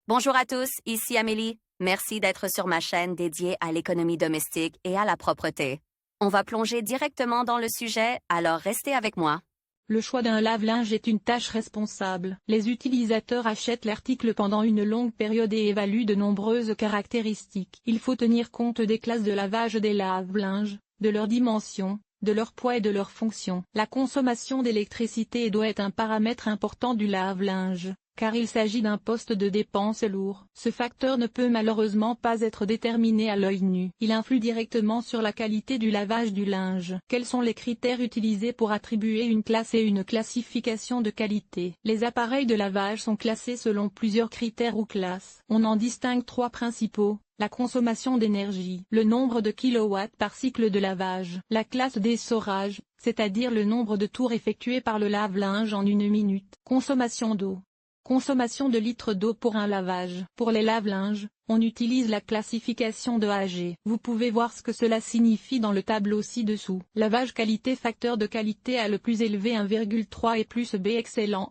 Bonjour à tous, ici Amélie. Merci d'être sur ma chaîne dédiée à l'économie domestique et à la propreté. On va plonger directement dans le sujet, alors restez avec moi. Le choix d'un lave-linge est une tâche responsable. Les utilisateurs achètent l'article pendant une longue période et évaluent de nombreuses caractéristiques. Il faut tenir compte des classes de lavage des lave-linges, de leurs dimensions, de leur poids et de leur fonction. La consommation d'électricité doit être un paramètre important du lave-linge, car il s'agit d'un poste de dépense lourd. Ce facteur ne peut malheureusement pas être déterminé à l'œil nu. Il influe directement sur la qualité du lavage du linge. Quels sont les critères utilisés pour attribuer une classe et une classification de qualité? Les appareils de lavage sont classés selon plusieurs critères ou classes. On en distingue trois principaux. La consommation d'énergie, le nombre de kilowatts par cycle de lavage, la classe d'essorage, c'est-à-dire le nombre de tours effectués par le lave-linge en une minute, consommation d'eau. Consommation de litres d'eau pour un lavage. Pour les lave-linges, on utilise la classification de AG. Vous pouvez voir ce que cela signifie dans le tableau ci-dessous. Lavage qualité facteur de qualité A le plus élevé 1,3 et plus B excellent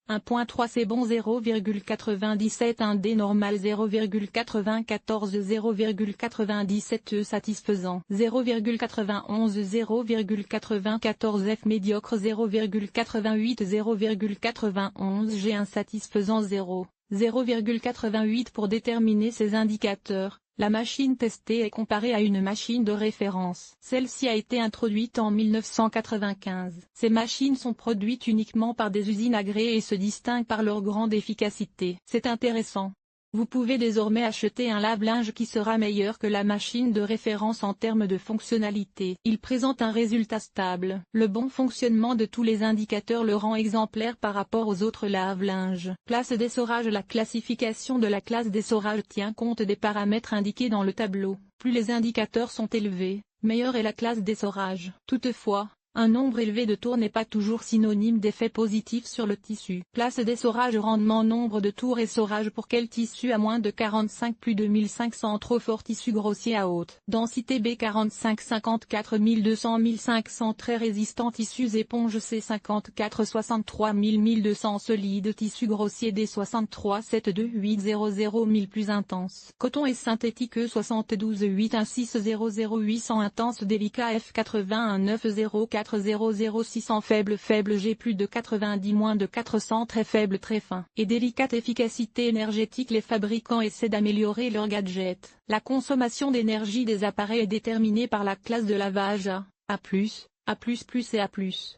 1.3 c'est bon 0,97 1D normal 0,94 0,97 E satisfaisant 0,91 0,94 F médiocre 0,88 0,91 G insatisfaisant 0,88 Pour déterminer ces indicateurs, la machine testée est comparée à une machine de référence. Celle-ci a été introduite en 1995. Ces machines sont produites uniquement par des usines agréées et se distinguent par leur grande efficacité. C'est intéressant. Vous pouvez désormais acheter un lave-linge qui sera meilleur que la machine de référence en termes de fonctionnalité. Il présente un résultat stable. Le bon fonctionnement de tous les indicateurs le rend exemplaire par rapport aux autres lave-linges. Classe d'essorage. La classification de la classe d'essorage tient compte des paramètres indiqués dans le tableau. Plus les indicateurs sont élevés, meilleure est la classe d'essorage. Toutefois, un nombre élevé de tours n'est pas toujours synonyme d'effet positif sur le tissu. Classe d'essorage rendement nombre de tours essorage pour quel tissu à moins de 45 plus de 1500 trop fort tissu grossier à haute densité B 45 54 1200 1500 très résistant tissus éponge C 54 63 000 1200 solide tissu grossier D 63 72 800 1000 plus intense. Coton et synthétique E 72 8 16 800 intense délicat F 81 904 600 faible G plus de 90 moins de 400 très faible très fin et délicate efficacité énergétique. Les fabricants essaient d'améliorer leurs gadgets. La consommation d'énergie des appareils est déterminée par la classe de lavage A+, A++ et A+.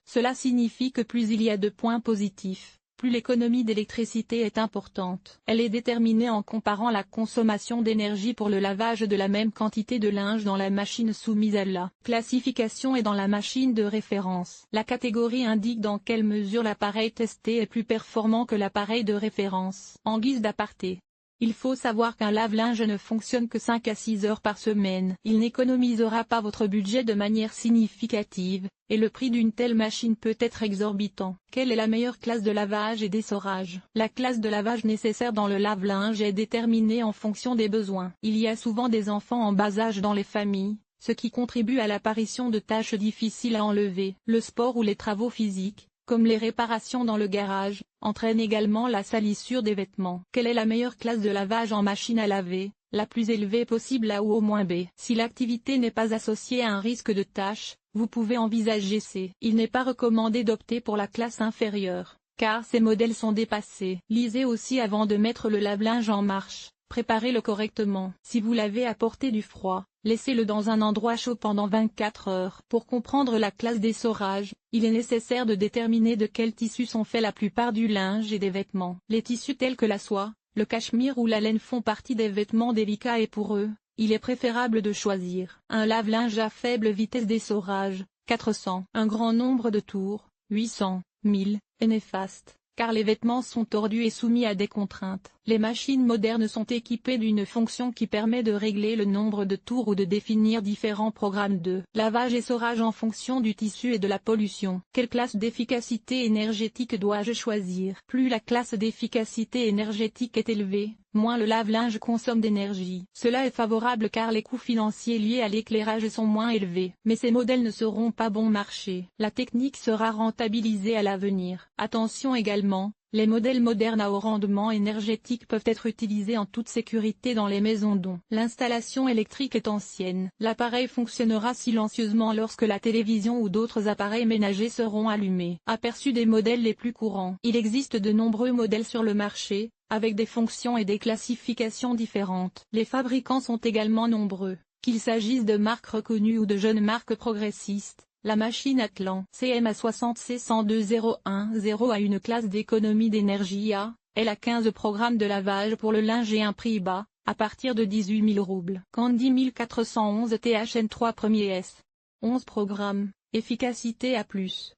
Cela signifie que plus il y a de points positifs, plus l'économie d'électricité est importante. Elle est déterminée en comparant la consommation d'énergie pour le lavage de la même quantité de linge dans la machine soumise à la classification et dans la machine de référence. La catégorie indique dans quelle mesure l'appareil testé est plus performant que l'appareil de référence. En guise d'aparté, il faut savoir qu'un lave-linge ne fonctionne que 5 à 6 heures par semaine. Il n'économisera pas votre budget de manière significative, et le prix d'une telle machine peut être exorbitant. Quelle est la meilleure classe de lavage et d'essorage? La classe de lavage nécessaire dans le lave-linge est déterminée en fonction des besoins. Il y a souvent des enfants en bas âge dans les familles, ce qui contribue à l'apparition de tâches difficiles à enlever. Le sport ou les travaux physiques, comme les réparations dans le garage, entraînent également la salissure des vêtements. Quelle est la meilleure classe de lavage en machine à laver? La plus élevée possible A ou au moins B. Si l'activité n'est pas associée à un risque de tache, vous pouvez envisager C. Il n'est pas recommandé d'opter pour la classe inférieure, car ces modèles sont dépassés. Lisez aussi avant de mettre le lave-linge en marche. Préparez-le correctement. Si vous l'avez apporté du froid, laissez-le dans un endroit chaud pendant 24 heures. Pour comprendre la classe d'essorage, il est nécessaire de déterminer de quels tissus sont faits la plupart du linge et des vêtements. Les tissus tels que la soie, le cachemire ou la laine font partie des vêtements délicats et pour eux, il est préférable de choisir un lave-linge à faible vitesse d'essorage, 400. Un grand nombre de tours, 800, 1000, est néfaste, car les vêtements sont tordus et soumis à des contraintes. Les machines modernes sont équipées d'une fonction qui permet de régler le nombre de tours ou de définir différents programmes de lavage et essorage en fonction du tissu et de la pollution. Quelle classe d'efficacité énergétique dois-je choisir? Plus la classe d'efficacité énergétique est élevée, moins le lave-linge consomme d'énergie. Cela est favorable car les coûts financiers liés à l'éclairage sont moins élevés. Mais ces modèles ne seront pas bon marché. La technique sera rentabilisée à l'avenir. Attention également, Les modèles modernes à haut rendement énergétique peuvent être utilisés en toute sécurité dans les maisons dont l'installation électrique est ancienne. L'appareil fonctionnera silencieusement lorsque la télévision ou d'autres appareils ménagers seront allumés. Aperçu des modèles les plus courants. Il existe de nombreux modèles sur le marché, avec des fonctions et des classifications différentes. Les fabricants sont également nombreux, qu'il s'agisse de marques reconnues ou de jeunes marques progressistes. La machine Atlan CMA60C102010 a une classe d'économie d'énergie A, elle a 15 programmes de lavage pour le linge et un prix bas, à partir de 18 000 roubles. Candy 1411 THN3 premier S. 11 programmes, efficacité A+.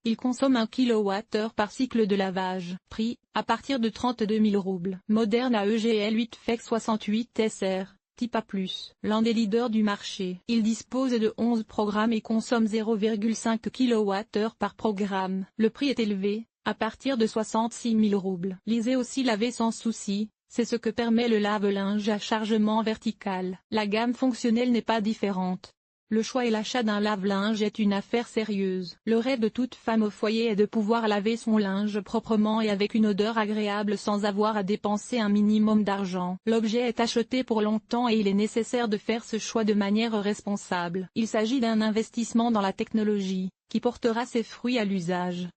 Il consomme 1 kWh par cycle de lavage. Prix, à partir de 32 000 roubles. Moderne AEGL 8 FEC 68 SR. Type A+. L'un des leaders du marché. Il dispose de 11 programmes et consomme 0,5 kWh par programme. Le prix est élevé, à partir de 66 000 roubles. Lisez aussi laver sans souci, c'est ce que permet le lave-linge à chargement vertical. La gamme fonctionnelle n'est pas différente. Le choix et l'achat d'un lave-linge est une affaire sérieuse. Le rêve de toute femme au foyer est de pouvoir laver son linge proprement et avec une odeur agréable sans avoir à dépenser un minimum d'argent. L'objet est acheté pour longtemps et il est nécessaire de faire ce choix de manière responsable. Il s'agit d'un investissement dans la technologie, qui portera ses fruits à l'usage.